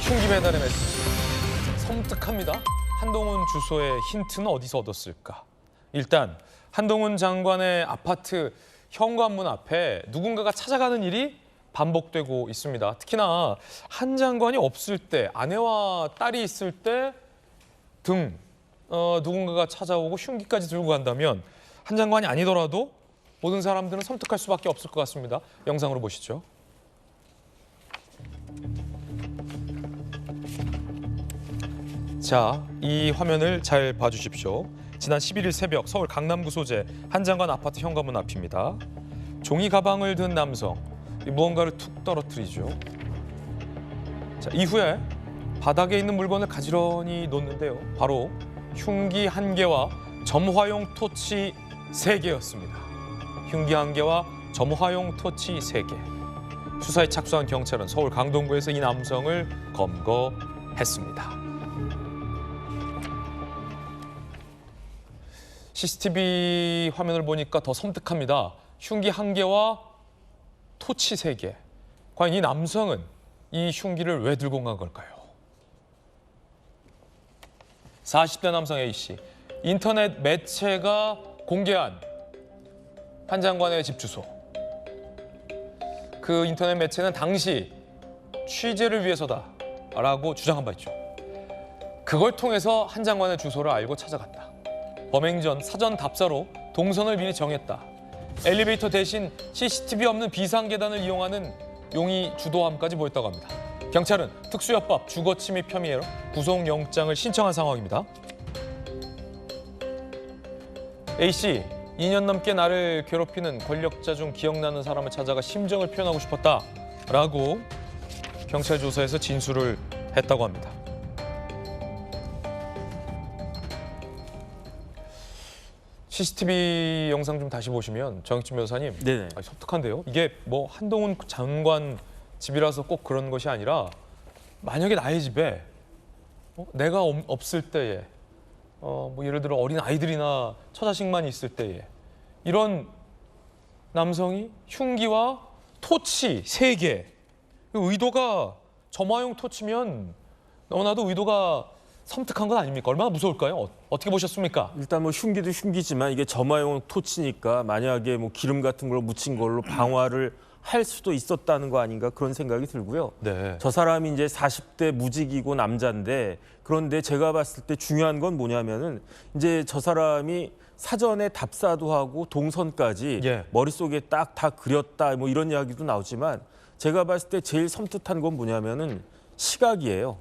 흉기 배달의 메시지. 섬뜩합니다. 한동훈 주소의 힌트는 어디서 얻었을까? 일단 한동훈 장관의 아파트 현관문 앞에 누군가가 찾아가는 일이 반복되고 있습니다. 특히나 한 장관이 없을 때, 아내와 딸이 있을 때 등 누군가가 찾아오고 흉기까지 들고 간다면 한 장관이 아니더라도 모든 사람들은 섬뜩할 수밖에 없을 것 같습니다. 영상으로 보시죠. 자, 이 화면을 잘 봐주십시오. 지난 11일 새벽 서울 강남구 소재 한 장관 아파트 현관문 앞입니다. 종이 가방을 든 남성, 무언가를 툭 떨어뜨리죠. 자, 이후에 바닥에 있는 물건을 가지런히 놓는데요. 바로 흉기 1개와 점화용 토치 3개였습니다. 흉기 1개와 점화용 토치 3개. 수사에 착수한 경찰은 서울 강동구에서 이 남성을 검거했습니다. CCTV 화면을 보니까 더 섬뜩합니다. 흉기 1개와 토치 3개. 과연 이 남성은 이 흉기를 왜 들고 간 걸까요? 40대 남성 A씨. 인터넷 매체가 공개한 한 장관의 집 주소. 그 인터넷 매체는 당시 취재를 위해서다라고 주장한 바 있죠. 그걸 통해서 한 장관의 주소를 알고 찾아갔다. 범행 전 사전 답사로 동선을 미리 정했다. 엘리베이터 대신 CCTV 없는 비상계단을 이용하는 용의 주도함까지 보였다고 합니다. 경찰은 특수협박, 주거침입 혐의로 구속영장을 신청한 상황입니다. A씨, 2년 넘게 나를 괴롭히는 권력자 중 기억나는 사람을 찾아가 심정을 표현하고 싶었다라고 경찰 조사에서 진술을 했다고 합니다. CCTV 영상 좀 다시 보시면 정익진 변호사님, 네네. 섬뜩한데요. 이게 뭐 한동훈 장관 집이라서 꼭 그런 것이 아니라 만약에 나의 집에 내가 없을 때에 뭐 예를 들어 어린 아이들이나 처자식만 있을 때에 이런 남성이 흉기와 토치 3개, 의도가 점화용 토치면 너무나도 의도가 섬뜩한 건 아닙니까? 얼마나 무서울까요? 어떻게 보셨습니까? 일단 뭐 흉기도 흉기지만 이게 점화용 토치니까 만약에 뭐 기름 같은 걸 묻힌 걸로 방화를 할 수도 있었다는 거 아닌가 그런 생각이 들고요. 네. 저 사람이 이제 40대 무직이고 남자인데 그런데 제가 봤을 때 중요한 건 뭐냐면은 이제 저 사람이 사전에 답사도 하고 동선까지 예. 머릿속에 딱 다 그렸다 뭐 이런 이야기도 나오지만 제가 봤을 때 제일 섬뜩한 건 뭐냐면은 시각이에요.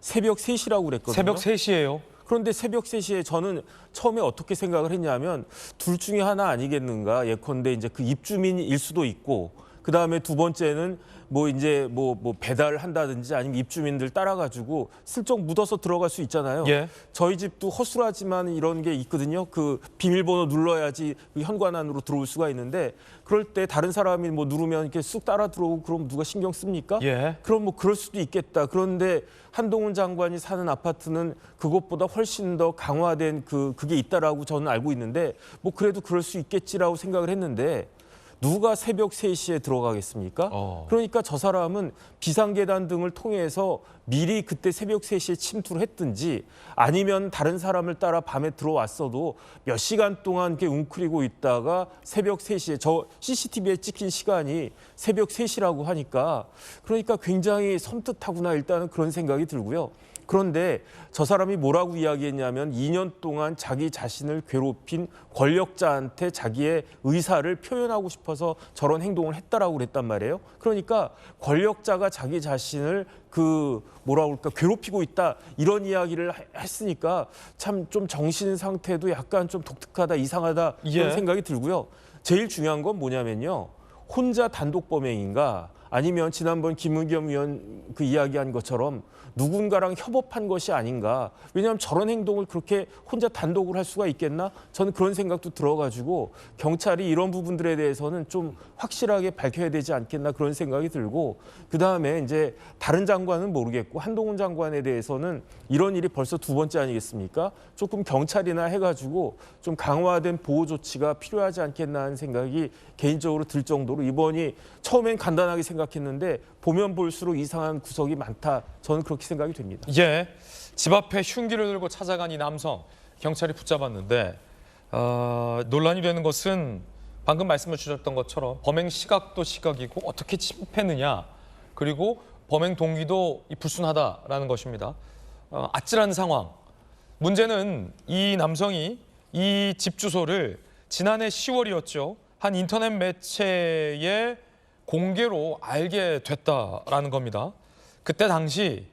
새벽 3시라고 그랬거든요. 새벽 3시예요. 그런데 새벽 3시에 저는 처음에 어떻게 생각을 했냐면 둘 중에 하나 아니겠는가. 예컨대 이제 그 입주민일 수도 있고 그다음에 두 번째는 뭐 이제 뭐 배달을 한다든지 아니면 입주민들 따라가지고 슬쩍 묻어서 들어갈 수 있잖아요. 예. 저희 집도 허술하지만 이런 게 있거든요. 그 비밀번호 눌러야지 그 현관 안으로 들어올 수가 있는데 그럴 때 다른 사람이 뭐 누르면 이렇게 쑥 따라 들어오고 그럼 누가 신경 씁니까? 예. 그럼 뭐 그럴 수도 있겠다. 그런데 한동훈 장관이 사는 아파트는 그것보다 훨씬 더 강화된 그게 있다라고 저는 알고 있는데 뭐 그래도 그럴 수 있겠지라고 생각을 했는데 누가 새벽 3시에 들어가겠습니까? 그러니까 저 사람은 비상계단 등을 통해서 미리 그때 새벽 3시에 침투를 했든지 아니면 다른 사람을 따라 밤에 들어왔어도 몇 시간 동안 이렇게 웅크리고 있다가 새벽 3시에 저 CCTV에 찍힌 시간이 새벽 3시라고 하니까 그러니까 굉장히 섬뜩하구나 일단은 그런 생각이 들고요. 그런데 저 사람이 뭐라고 이야기했냐면 2년 동안 자기 자신을 괴롭힌 권력자한테 자기의 의사를 표현하고 싶어서 저런 행동을 했다라고 그랬단 말이에요. 그러니까 권력자가 자기 자신을 뭐라고 그럴까 괴롭히고 있다 이런 이야기를 했으니까 참 좀 정신 상태도 약간 좀 독특하다 이상하다 이런 생각이 들고요. 제일 중요한 건 뭐냐면요. 혼자 단독 범행인가 아니면 지난번 김은겸 의원 그 이야기한 것처럼 누군가랑 협업한 것이 아닌가. 왜냐하면 저런 행동을 그렇게 혼자 단독으로 할 수가 있겠나? 저는 그런 생각도 들어가지고 경찰이 이런 부분들에 대해서는 좀 확실하게 밝혀야 되지 않겠나 그런 생각이 들고 그다음에 이제 다른 장관은 모르겠고 한동훈 장관에 대해서는 이런 일이 벌써 2번째 아니겠습니까? 조금 경찰이나 해가지고 좀 강화된 보호 조치가 필요하지 않겠나 하는 생각이 개인적으로 들 정도로 이번이 처음엔 간단하게 생각 생각했는데 보면 볼수록 이상한 구석이 많다. 저는 그렇게 생각이 됩니다. 예, 집 앞에 흉기를 들고 찾아간 이 남성 경찰이 붙잡았는데 논란이 되는 것은 방금 말씀해 주셨던 것처럼 범행 시각도 시각이고 어떻게 침패느냐 그리고 범행 동기도 불순하다라는 것입니다. 아찔한 상황. 문제는 이 남성이 이 집 주소를 지난해 10월이었죠. 한 인터넷 매체에 공개로 알게 됐다라는 겁니다. 그때 당시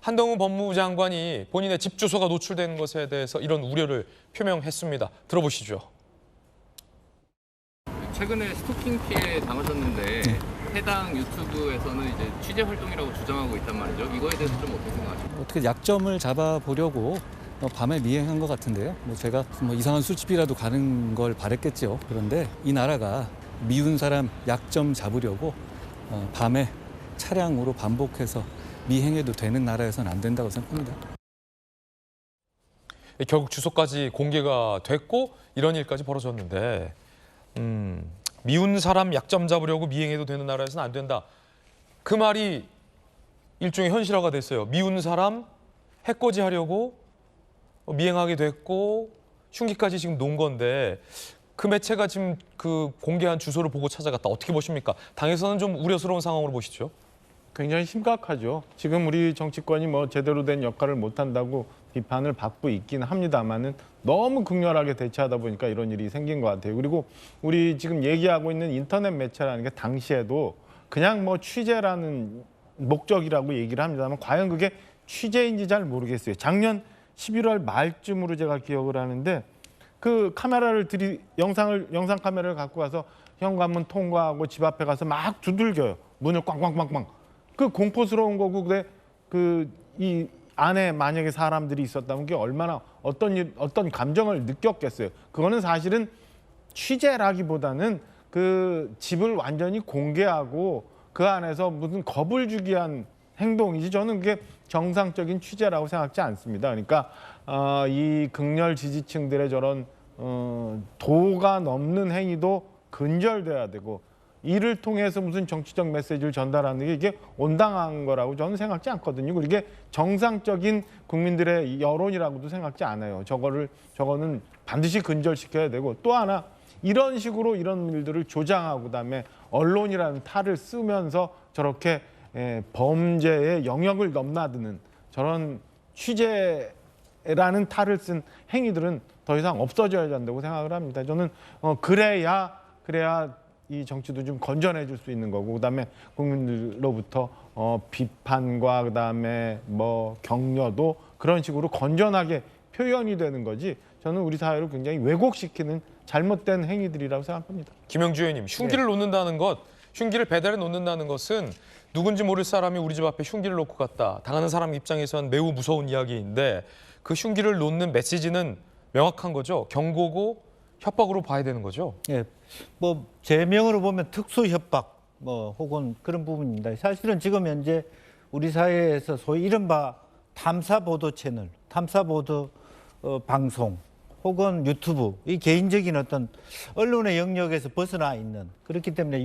한동훈 법무부 장관이 본인의 집 주소가 노출된 것에 대해서 이런 우려를 표명했습니다. 들어보시죠. 최근에 스토킹 피해 당하셨는데 해당 유튜브에서는 이제 취재 활동이라고 주장하고 있단 말이죠. 이거에 대해서 좀 어떻게 생각하십니까? 어떻게 약점을 잡아보려고 밤에 미행한 것 같은데요. 제가 이상한 술집이라도 가는 걸 바랬겠죠. 그런데 이 나라가 미운 사람 약점 잡으려고 밤에 차량으로 반복해서 미행해도 되는 나라에서는 안 된다고 생각합니다. 결국 주소까지 공개가 됐고 이런 일까지 벌어졌는데 미운 사람 약점 잡으려고 미행해도 되는 나라에서는 안 된다. 그 말이 일종의 현실화가 됐어요. 미운 사람 해코지하려고 미행하게 됐고 흉기까지 지금 놓은 건데 그 매체가 지금 그 공개한 주소를 보고 찾아갔다. 어떻게 보십니까? 당에서는 좀 우려스러운 상황으로 보시죠. 굉장히 심각하죠. 지금 우리 정치권이 뭐 제대로 된 역할을 못한다고 비판을 받고 있긴 합니다만은 너무 극렬하게 대처하다 보니까 이런 일이 생긴 것 같아요. 그리고 우리 지금 얘기하고 있는 인터넷 매체라는 게 당시에도 그냥 뭐 취재라는 목적이라고 얘기를 합니다만 과연 그게 취재인지 잘 모르겠어요. 작년 11월 말쯤으로 제가 기억을 하는데 그 카메라를 영상 카메라를 갖고 가서 현관문 통과하고 집 앞에 가서 막 두들겨요. 문을 꽝꽝꽝꽝. 그 공포스러운 거고 이 안에 만약에 사람들이 있었다면 그게 얼마나 어떤 감정을 느꼈겠어요. 그거는 사실은 취재라기보다는 그 집을 완전히 공개하고 그 안에서 무슨 겁을 주기 위한 행동이지 저는 그게 정상적인 취재라고 생각지 않습니다. 그러니까 이 극렬 지지층들의 저런 도가 넘는 행위도 근절돼야 되고 이를 통해서 무슨 정치적 메시지를 전달하는 게 이게 온당한 거라고 저는 생각지 않거든요. 그리고 이게 정상적인 국민들의 여론이라고도 생각지 않아요. 저거는 반드시 근절시켜야 되고 또 하나 이런 식으로 이런 일들을 조장하고 그다음에 언론이라는 탈을 쓰면서 저렇게 범죄의 영역을 넘나드는 저런 취재라는 탈을 쓴 행위들은 더 이상 없어져야 한다고 생각을 합니다. 저는 그래야 이 정치도 좀 건전해질 수 있는 거고 그다음에 국민들로부터 비판과 그다음에 뭐 격려도 그런 식으로 건전하게 표현이 되는 거지 저는 우리 사회를 굉장히 왜곡시키는 잘못된 행위들이라고 생각합니다. 김영주 의원님, 흉기를 놓는다는 것, 흉기를 배달해 놓는다는 것은 누군지 모를 사람이 우리 집 앞에 흉기를 놓고 갔다. 당하는 사람 입장에서는 매우 무서운 이야기인데 그 흉기를 놓는 메시지는 명확한 거죠. 경고고 협박으로 봐야 되는 거죠. 예, 뭐 제명으로 보면 특수 협박 뭐 혹은 그런 부분입니다. 사실은 지금 현재 우리 사회에서 소위 이른바 탐사 보도 채널, 탐사 보도 방송 혹은 유튜브 이 개인적인 어떤 언론의 영역에서 벗어나 있는 그렇기 때문에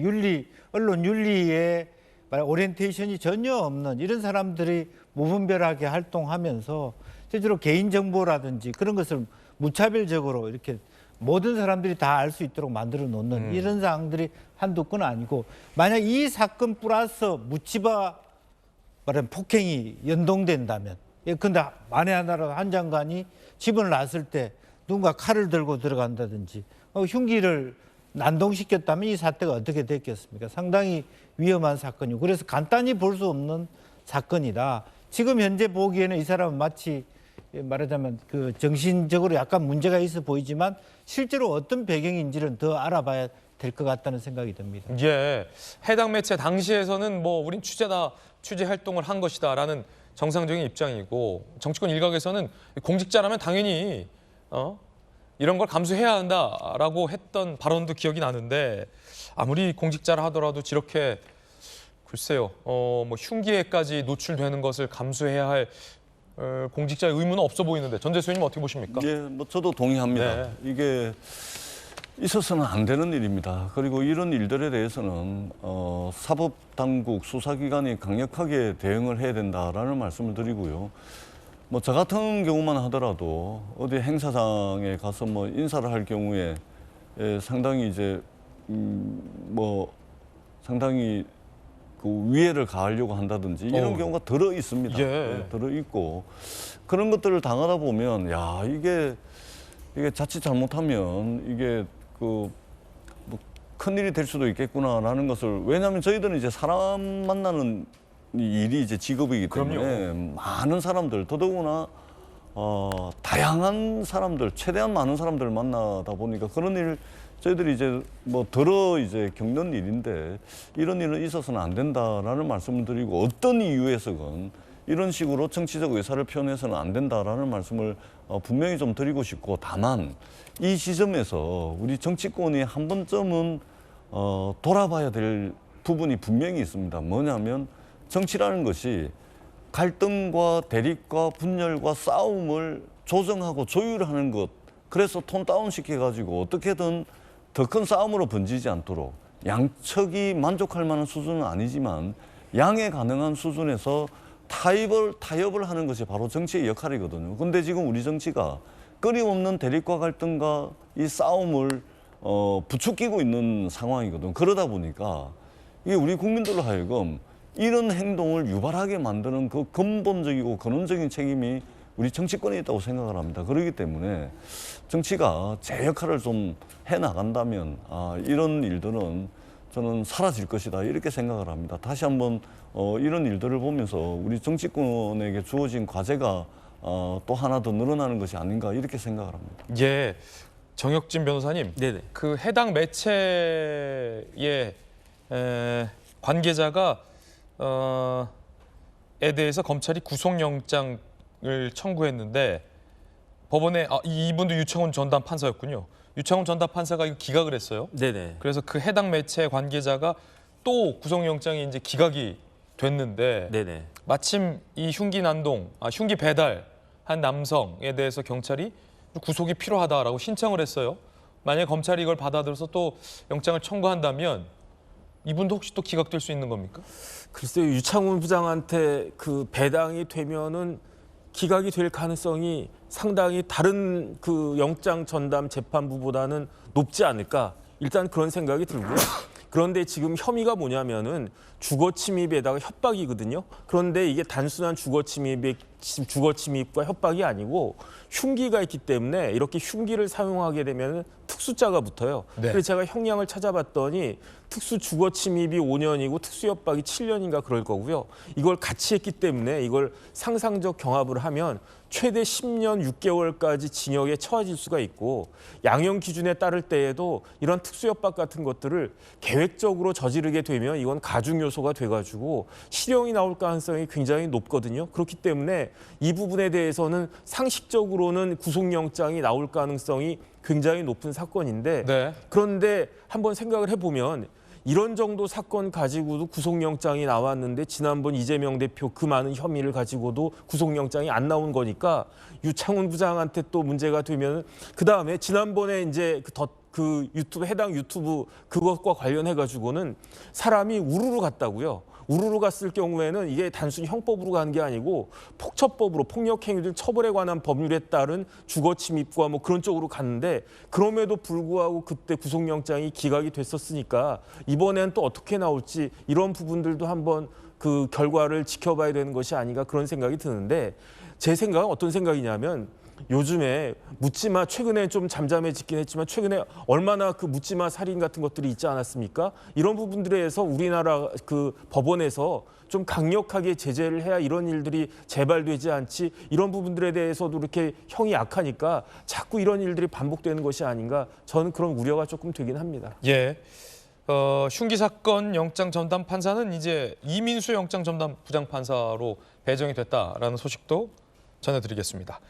언론 윤리에 오리엔테이션이 전혀 없는 이런 사람들이 무분별하게 활동하면서 실제로 개인정보라든지 그런 것을 무차별적으로 이렇게 모든 사람들이 다 알 수 있도록 만들어 놓는 이런 사항들이 한두 건 아니고 만약 이 사건 플러스 묻지마 말하면 폭행이 연동된다면 근데 만에 하나라도 한 장관이 집을 나설 때 누군가 칼을 들고 들어간다든지 흉기를 난동시켰다면 이 사태가 어떻게 됐겠습니까? 상당히 위험한 사건이고 그래서 간단히 볼 수 없는 사건이다. 지금 현재 보기에는 이 사람은 마치 말하자면 그 정신적으로 약간 문제가 있어 보이지만 실제로 어떤 배경인지는 더 알아봐야 될 것 같다는 생각이 듭니다. 예, 해당 매체 당시에서는 뭐 우린 취재 활동을 한 것이다라는 정상적인 입장이고 정치권 일각에서는 공직자라면 당연히 이런 걸 감수해야 한다라고 했던 발언도 기억이 나는데 아무리 공직자라 하더라도 저렇게 글쎄요, 뭐 흉기에까지 노출되는 것을 감수해야 할 공직자의 의무는 없어 보이는데 전재수 의원님 어떻게 보십니까? 예, 뭐 저도 동의합니다. 네. 이게 있어서는 안 되는 일입니다. 그리고 이런 일들에 대해서는 사법당국, 수사기관이 강력하게 대응을 해야 된다라는 말씀을 드리고요. 뭐 저 같은 경우만 하더라도 어디 행사장에 가서 뭐 인사를 할 경우에 상당히 이제 뭐 상당히 그 위해를 가하려고 한다든지 이런 경우가 들어 있습니다. 예. 들어 있고 그런 것들을 당하다 보면 야 이게 자칫 잘못하면 이게 그 뭐 큰일이 될 수도 있겠구나라는 것을 왜냐하면 저희들은 이제 사람 만나는 일이 이제 직업이기 때문에 많은 사람들 더더구나 다양한 사람들 최대한 많은 사람들을 만나다 보니까 그런 일 저희들이 이제 뭐 이제 겪는 일인데 이런 일은 있어서는 안 된다라는 말씀을 드리고 어떤 이유에서건 이런 식으로 정치적 의사를 표현해서는 안 된다라는 말씀을 분명히 좀 드리고 싶고 다만 이 시점에서 우리 정치권이 한 번쯤은 돌아봐야 될 부분이 분명히 있습니다. 뭐냐면 정치라는 것이 갈등과 대립과 분열과 싸움을 조정하고 조율하는 것 그래서 톤 다운 시켜가지고 어떻게든 더 큰 싸움으로 번지지 않도록 양측이 만족할 만한 수준은 아니지만 양해 가능한 수준에서 타협을 하는 것이 바로 정치의 역할이거든요. 근데 지금 우리 정치가 끊임없는 대립과 갈등과 이 싸움을 부추기고 있는 상황이거든요. 그러다 보니까 이게 우리 국민들로 하여금 이런 행동을 유발하게 만드는 그 근본적이고 근원적인 책임이 우리 정치권에 있다고 생각을 합니다. 그렇기 때문에 정치가 제 역할을 좀 해나간다면 이런 일들은 저는 사라질 것이다 이렇게 생각을 합니다. 다시 한번 이런 일들을 보면서 우리 정치권에게 주어진 과제가 또 하나 더 늘어나는 것이 아닌가 이렇게 생각을 합니다. 예, 정혁진 변호사님, 네네. 그 해당 매체의 관계자가 에 대해서 검찰이 구속영장을 청구했는데 법원에 이분도 유창훈 전담 판사였군요. 유창훈 전담 판사가 이거 기각을 했어요. 네네. 그래서 그 해당 매체 관계자가 또 구속영장이 이제 기각이 됐는데 네네. 마침 이 흉기 배달한 남성에 대해서 경찰이 구속이 필요하다라고 신청을 했어요. 만약에 검찰이 이걸 받아들여서 또 영장을 청구한다면 이분도 혹시 또 기각될 수 있는 겁니까? 글쎄요, 유창훈 부장한테 그 배당이 되면은 기각이 될 가능성이 상당히 다른 그 영장 전담 재판부보다는 높지 않을까. 일단 그런 생각이 들고요. 그런데 지금 혐의가 뭐냐면은 주거 침입에다가 협박이거든요. 그런데 이게 단순한 주거 침입과 협박이 아니고 흉기가 있기 때문에 이렇게 흉기를 사용하게 되면 특수자가 붙어요. 네. 그래서 제가 형량을 찾아봤더니 특수 주거 침입이 5년이고 특수 협박이 7년인가 그럴 거고요. 이걸 같이 했기 때문에 이걸 상상적 경합을 하면 최대 10년 6개월까지 징역에 처해질 수가 있고 양형 기준에 따를 때에도 이런 특수 협박 같은 것들을 계획적으로 저지르게 되면 이건 가중 요소가 돼가지고 실형이 나올 가능성이 굉장히 높거든요. 그렇기 때문에 이 부분에 대해서는 상식적으로는 구속영장이 나올 가능성이 굉장히 높은 사건인데 네. 그런데 한번 생각을 해보면 이런 정도 사건 가지고도 구속영장이 나왔는데 지난번 이재명 대표 그 많은 혐의를 가지고도 구속영장이 안 나온 거니까 유창훈 부장한테 또 문제가 되면 그다음에 지난번에 이제 그 유튜브 해당 유튜브 그것과 관련해 가지고는 사람이 우르르 갔다고요. 우르르 갔을 경우에는 이게 단순히 형법으로 간 게 아니고 폭처법으로 폭력행위들 처벌에 관한 법률에 따른 주거침입과 뭐 그런 쪽으로 갔는데 그럼에도 불구하고 그때 구속영장이 기각이 됐었으니까 이번엔 또 어떻게 나올지 이런 부분들도 한번 그 결과를 지켜봐야 되는 것이 아닌가 그런 생각이 드는데 제 생각은 어떤 생각이냐면 요즘에 묻지마 최근에 좀 잠잠해지긴 했지만 최근에 얼마나 그 묻지마 살인 같은 것들이 있지 않았습니까? 이런 부분들에 대해서 우리나라 그 법원에서 좀 강력하게 제재를 해야 이런 일들이 재발되지 않지 이런 부분들에 대해서도 이렇게 형이 약하니까 자꾸 이런 일들이 반복되는 것이 아닌가 저는 그런 우려가 조금 되긴 합니다. 예. 흉기 사건 영장 전담 판사는 이제 이민수 영장 전담 부장 판사로 배정이 됐다라는 소식도 전해드리겠습니다.